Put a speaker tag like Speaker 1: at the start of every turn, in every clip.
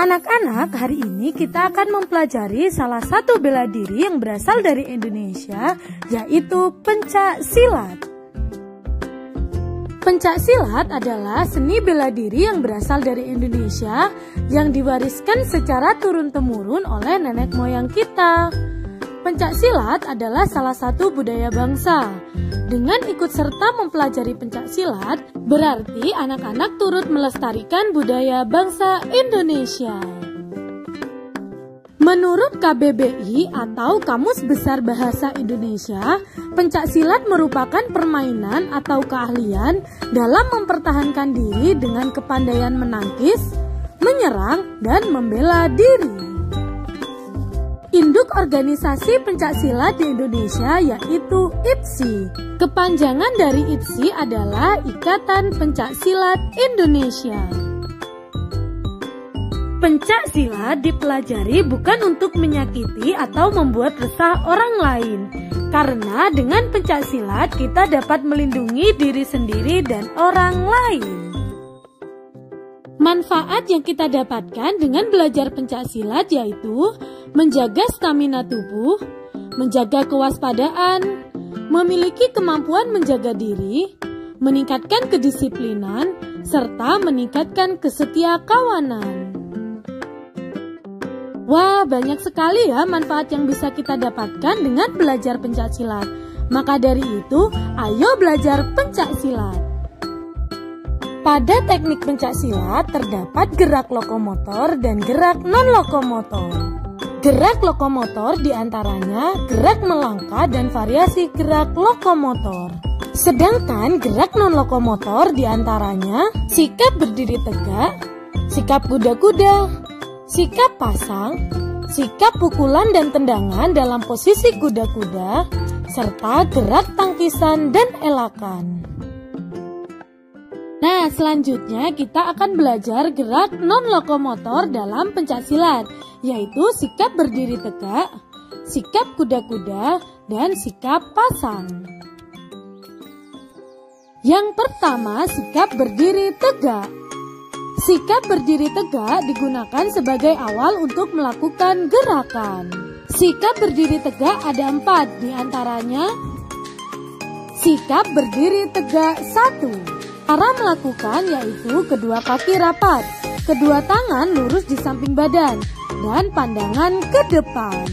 Speaker 1: Anak-anak, hari ini kita akan mempelajari salah satu bela diri yang berasal dari Indonesia, yaitu pencak silat. Pencak silat adalah seni bela diri yang berasal dari Indonesia yang diwariskan secara turun-temurun oleh nenek moyang kita. Pencak silat adalah salah satu budaya bangsa. Dengan ikut serta mempelajari pencak silat, berarti anak-anak turut melestarikan budaya bangsa Indonesia. Menurut KBBI atau Kamus Besar Bahasa Indonesia, pencak silat merupakan permainan atau keahlian dalam mempertahankan diri dengan kepandaian menangkis, menyerang, dan membela diri. Induk organisasi pencak silat di Indonesia yaitu IPSI. Kepanjangan dari IPSI adalah Ikatan Pencak Silat Indonesia. Pencak silat dipelajari bukan untuk menyakiti atau membuat resah orang lain. Karena dengan pencak silat kita dapat melindungi diri sendiri dan orang lain. Manfaat yang kita dapatkan dengan belajar pencak silat yaitu menjaga stamina tubuh, menjaga kewaspadaan, memiliki kemampuan menjaga diri, meningkatkan kedisiplinan, serta meningkatkan kesetiakawanan. Wah, banyak sekali ya manfaat yang bisa kita dapatkan dengan belajar pencak silat. Maka dari itu, ayo belajar pencak silat. Pada teknik pencak silat terdapat gerak lokomotor dan gerak non-lokomotor. Gerak lokomotor diantaranya gerak melangkah dan variasi gerak lokomotor. Sedangkan gerak non-lokomotor diantaranya sikap berdiri tegak, sikap kuda-kuda, sikap pasang, sikap pukulan dan tendangan dalam posisi kuda-kuda, serta gerak tangkisan dan elakan. Nah, selanjutnya kita akan belajar gerak non-lokomotor dalam pencak silat, yaitu sikap berdiri tegak, sikap kuda-kuda, dan sikap pasang. Yang pertama, sikap berdiri tegak. Sikap berdiri tegak digunakan sebagai awal untuk melakukan gerakan. Sikap berdiri tegak ada 4, diantaranya sikap berdiri tegak 1. Cara melakukan yaitu kedua kaki rapat, kedua tangan lurus di samping badan, dan pandangan ke depan.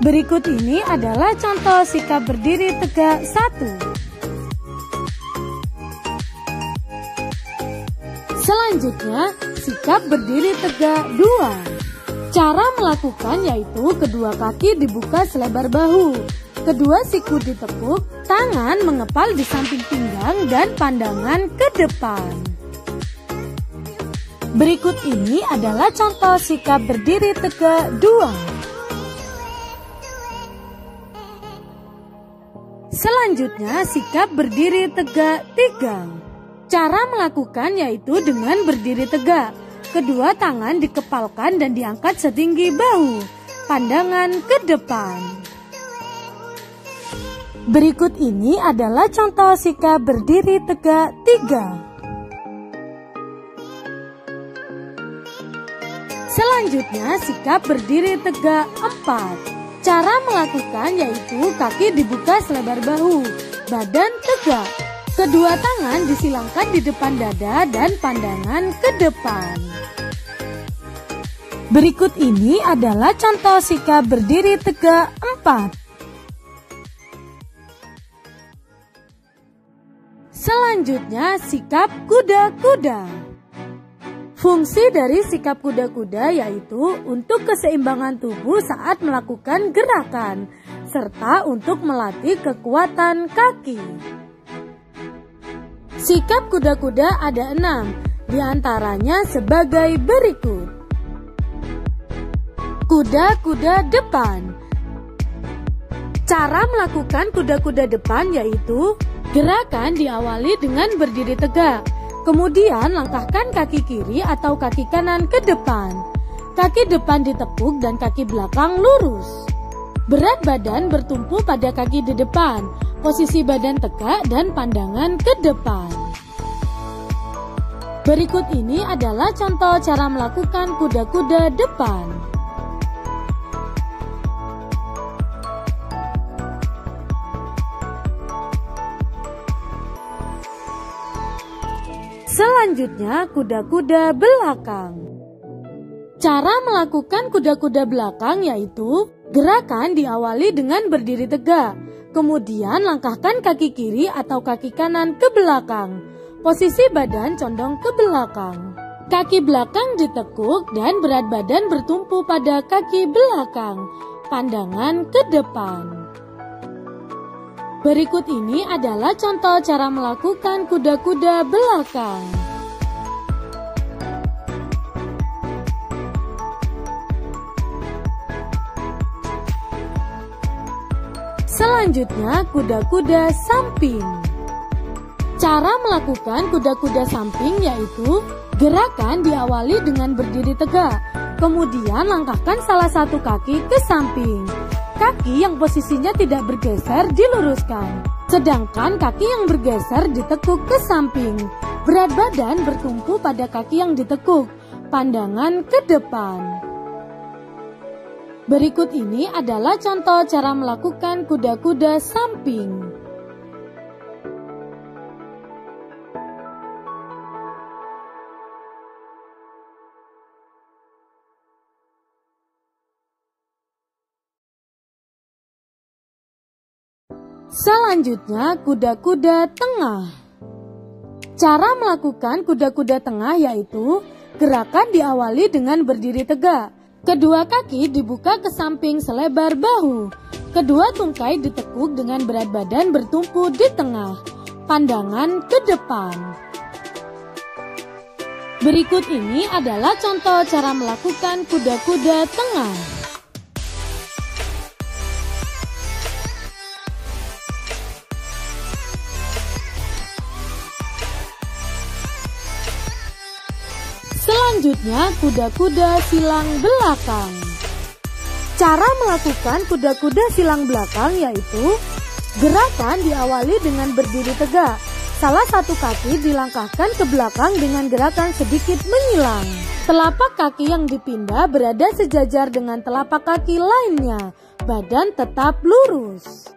Speaker 1: Berikut ini adalah contoh sikap berdiri tegak 1. Selanjutnya, sikap berdiri tegak 2. Cara melakukan yaitu kedua kaki dibuka selebar bahu, kedua siku ditekuk, tangan mengepal di samping pinggang dan pandangan ke depan. Berikut ini adalah contoh sikap berdiri tegak 2. Selanjutnya, sikap berdiri tegak 3. Cara melakukan yaitu dengan berdiri tegak. Kedua tangan dikepalkan dan diangkat setinggi bahu. Pandangan ke depan. Berikut ini adalah contoh sikap berdiri tegak 3. Selanjutnya, sikap berdiri tegak 4. Cara melakukan yaitu kaki dibuka selebar bahu, badan tegak. Kedua tangan disilangkan di depan dada dan pandangan ke depan. Berikut ini adalah contoh sikap berdiri tegak 4. Selanjutnya, sikap kuda-kuda. Fungsi dari sikap kuda-kuda yaitu untuk keseimbangan tubuh saat melakukan gerakan, serta untuk melatih kekuatan kaki. Sikap kuda-kuda ada 6, diantaranya sebagai berikut. Kuda-kuda depan. Cara melakukan kuda-kuda depan yaitu gerakan diawali dengan berdiri tegak, kemudian langkahkan kaki kiri atau kaki kanan ke depan. Kaki depan ditekuk dan kaki belakang lurus. Berat badan bertumpu pada kaki di depan, posisi badan tegak dan pandangan ke depan. Berikut ini adalah contoh cara melakukan kuda-kuda depan. Selanjutnya, kuda-kuda belakang. Cara melakukan kuda-kuda belakang yaitu gerakan diawali dengan berdiri tegak, kemudian langkahkan kaki kiri atau kaki kanan ke belakang. Posisi badan condong ke belakang. Kaki belakang ditekuk dan berat badan bertumpu pada kaki belakang. Pandangan ke depan. Berikut ini adalah contoh cara melakukan kuda-kuda belakang. Selanjutnya, kuda-kuda samping. Cara melakukan kuda-kuda samping yaitu gerakan diawali dengan berdiri tegak, kemudian langkahkan salah satu kaki ke samping. Kaki yang posisinya tidak bergeser diluruskan, sedangkan kaki yang bergeser ditekuk ke samping. Berat badan bertumpu pada kaki yang ditekuk, pandangan ke depan. Berikut ini adalah contoh cara melakukan kuda-kuda samping. Selanjutnya, kuda-kuda tengah. Cara melakukan kuda-kuda tengah yaitu gerakan diawali dengan berdiri tegak. Kedua kaki dibuka ke samping selebar bahu. Kedua tungkai ditekuk dengan berat badan bertumpu di tengah. Pandangan ke depan. Berikut ini adalah contoh cara melakukan kuda-kuda tengah. Selanjutnya, kuda-kuda silang belakang. Cara melakukan kuda-kuda silang belakang yaitu gerakan diawali dengan berdiri tegak. Salah satu kaki dilangkahkan ke belakang dengan gerakan sedikit menyilang. Telapak kaki yang dipindah berada sejajar dengan telapak kaki lainnya. Badan tetap lurus.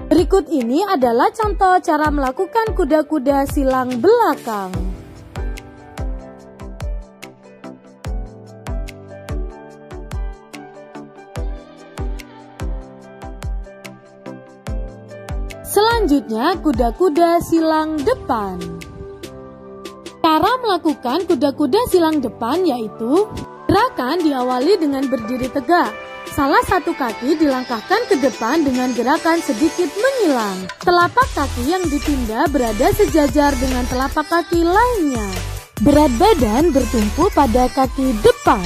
Speaker 1: Berikut ini adalah contoh cara melakukan kuda-kuda silang belakang. Selanjutnya, kuda-kuda silang depan. Cara melakukan kuda-kuda silang depan yaitu gerakan diawali dengan berdiri tegak. Salah satu kaki dilangkahkan ke depan dengan gerakan sedikit menyilang. Telapak kaki yang dipindah berada sejajar dengan telapak kaki lainnya. Berat badan bertumpu pada kaki depan.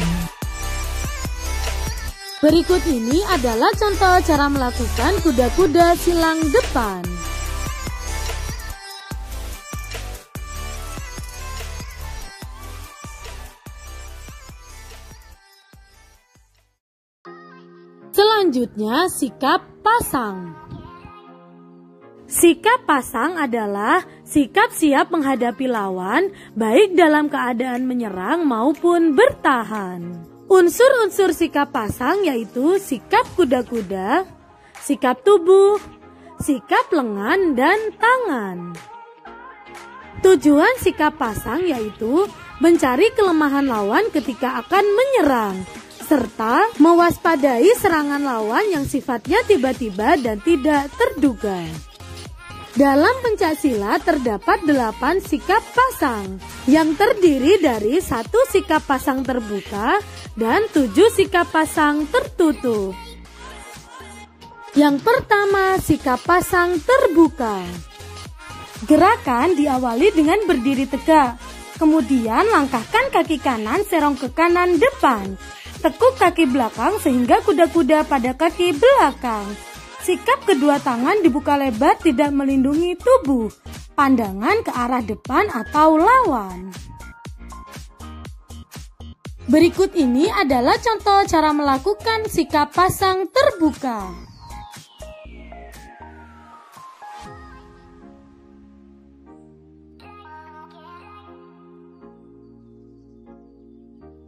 Speaker 1: Berikut ini adalah contoh cara melakukan kuda-kuda silang depan. Selanjutnya, sikap pasang. Sikap pasang adalah sikap siap menghadapi lawan, baik dalam keadaan menyerang maupun bertahan. Unsur-unsur sikap pasang yaitu sikap kuda-kuda, sikap tubuh, sikap lengan, dan tangan. Tujuan sikap pasang yaitu mencari kelemahan lawan ketika akan menyerang, serta mewaspadai serangan lawan yang sifatnya tiba-tiba dan tidak terduga. Dalam pencaksilat terdapat 8 sikap pasang yang terdiri dari 1 sikap pasang terbuka dan 7 sikap pasang tertutup. Yang pertama, sikap pasang terbuka. Gerakan diawali dengan berdiri tegak, kemudian langkahkan kaki kanan serong ke kanan depan. Tekuk kaki belakang sehingga kuda-kuda pada kaki belakang. Sikap kedua tangan dibuka lebar tidak melindungi tubuh. Pandangan ke arah depan atau lawan. Berikut ini adalah contoh cara melakukan sikap pasang terbuka.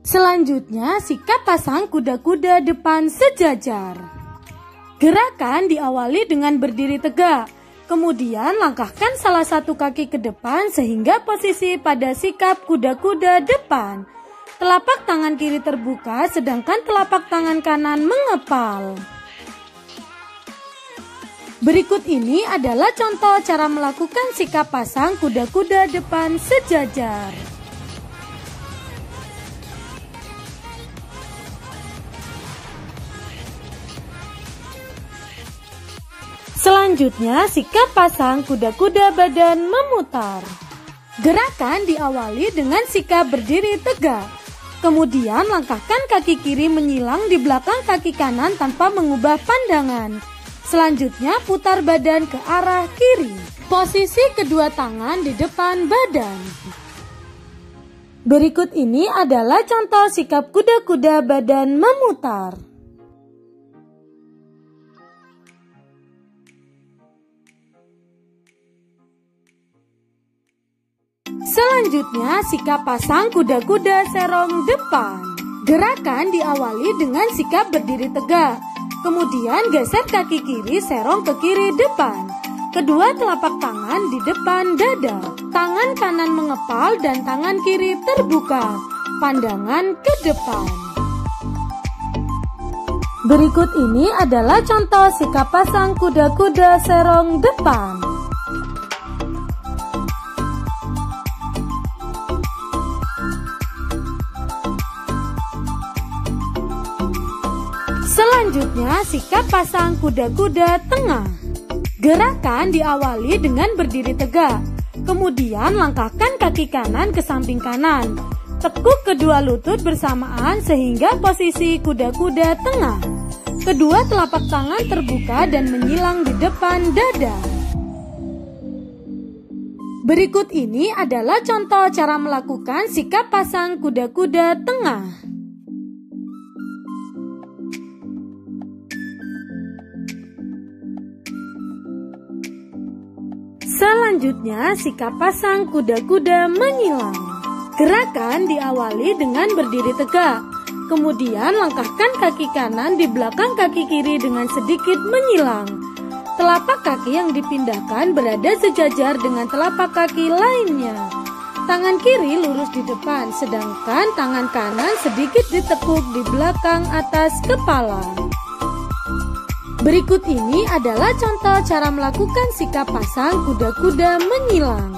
Speaker 1: Selanjutnya, sikap pasang kuda-kuda depan sejajar. Gerakan diawali dengan berdiri tegak. Kemudian langkahkan salah satu kaki ke depan sehingga posisi pada sikap kuda-kuda depan. Telapak tangan kiri terbuka sedangkan telapak tangan kanan mengepal. Berikut ini adalah contoh cara melakukan sikap pasang kuda-kuda depan sejajar. Selanjutnya, sikap pasang kuda-kuda badan memutar. Gerakan diawali dengan sikap berdiri tegak. Kemudian langkahkan kaki kiri menyilang di belakang kaki kanan tanpa mengubah pandangan. Selanjutnya putar badan ke arah kiri. Posisi kedua tangan di depan badan. Berikut ini adalah contoh sikap kuda-kuda badan memutar. Selanjutnya, sikap pasang kuda-kuda serong depan. Gerakan diawali dengan sikap berdiri tegak. Kemudian geser kaki kiri serong ke kiri depan. Kedua telapak tangan di depan dada. Tangan kanan mengepal dan tangan kiri terbuka. Pandangan ke depan. Berikut ini adalah contoh sikap pasang kuda-kuda serong depan. Selanjutnya, sikap pasang kuda-kuda tengah. Gerakan diawali dengan berdiri tegak. Kemudian langkahkan kaki kanan ke samping kanan. Tekuk kedua lutut bersamaan sehingga posisi kuda-kuda tengah. Kedua telapak tangan terbuka dan menyilang di depan dada. Berikut ini adalah contoh cara melakukan sikap pasang kuda-kuda tengah. Selanjutnya, sikap pasang kuda-kuda menyilang. Gerakan diawali dengan berdiri tegak. Kemudian langkahkan kaki kanan di belakang kaki kiri dengan sedikit menyilang. Telapak kaki yang dipindahkan berada sejajar dengan telapak kaki lainnya. Tangan kiri lurus di depan, sedangkan tangan kanan sedikit ditekuk di belakang atas kepala. Berikut ini adalah contoh cara melakukan sikap pasang kuda-kuda menyilang.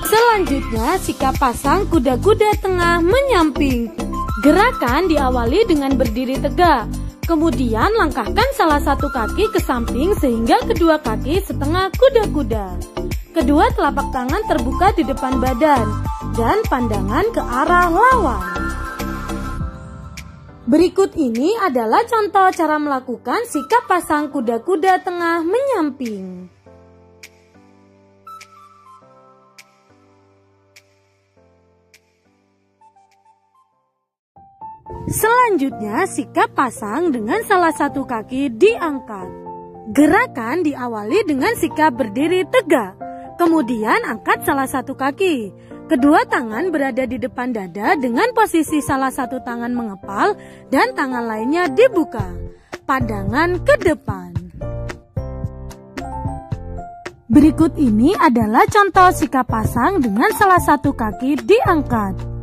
Speaker 1: Selanjutnya, sikap pasang kuda-kuda tengah menyamping. Gerakan diawali dengan berdiri tegak. Kemudian langkahkan salah satu kaki ke samping sehingga kedua kaki setengah kuda-kuda. Kedua telapak tangan terbuka di depan badan dan pandangan ke arah lawan. Berikut ini adalah contoh cara melakukan sikap pasang kuda-kuda tengah menyamping. Selanjutnya, sikap pasang dengan salah satu kaki diangkat. Gerakan diawali dengan sikap berdiri tegak. Kemudian angkat salah satu kaki. Kedua tangan berada di depan dada dengan posisi salah satu tangan mengepal dan tangan lainnya dibuka. Pandangan ke depan. Berikut ini adalah contoh sikap pasang dengan salah satu kaki diangkat.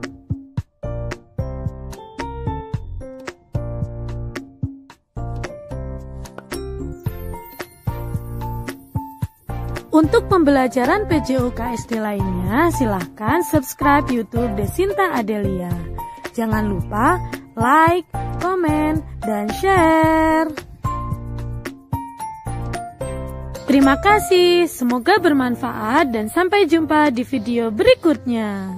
Speaker 1: Untuk pembelajaran PJOK-SD lainnya, silahkan subscribe YouTube Desinta Adelia. Jangan lupa like, komen, dan share. Terima kasih, semoga bermanfaat dan sampai jumpa di video berikutnya.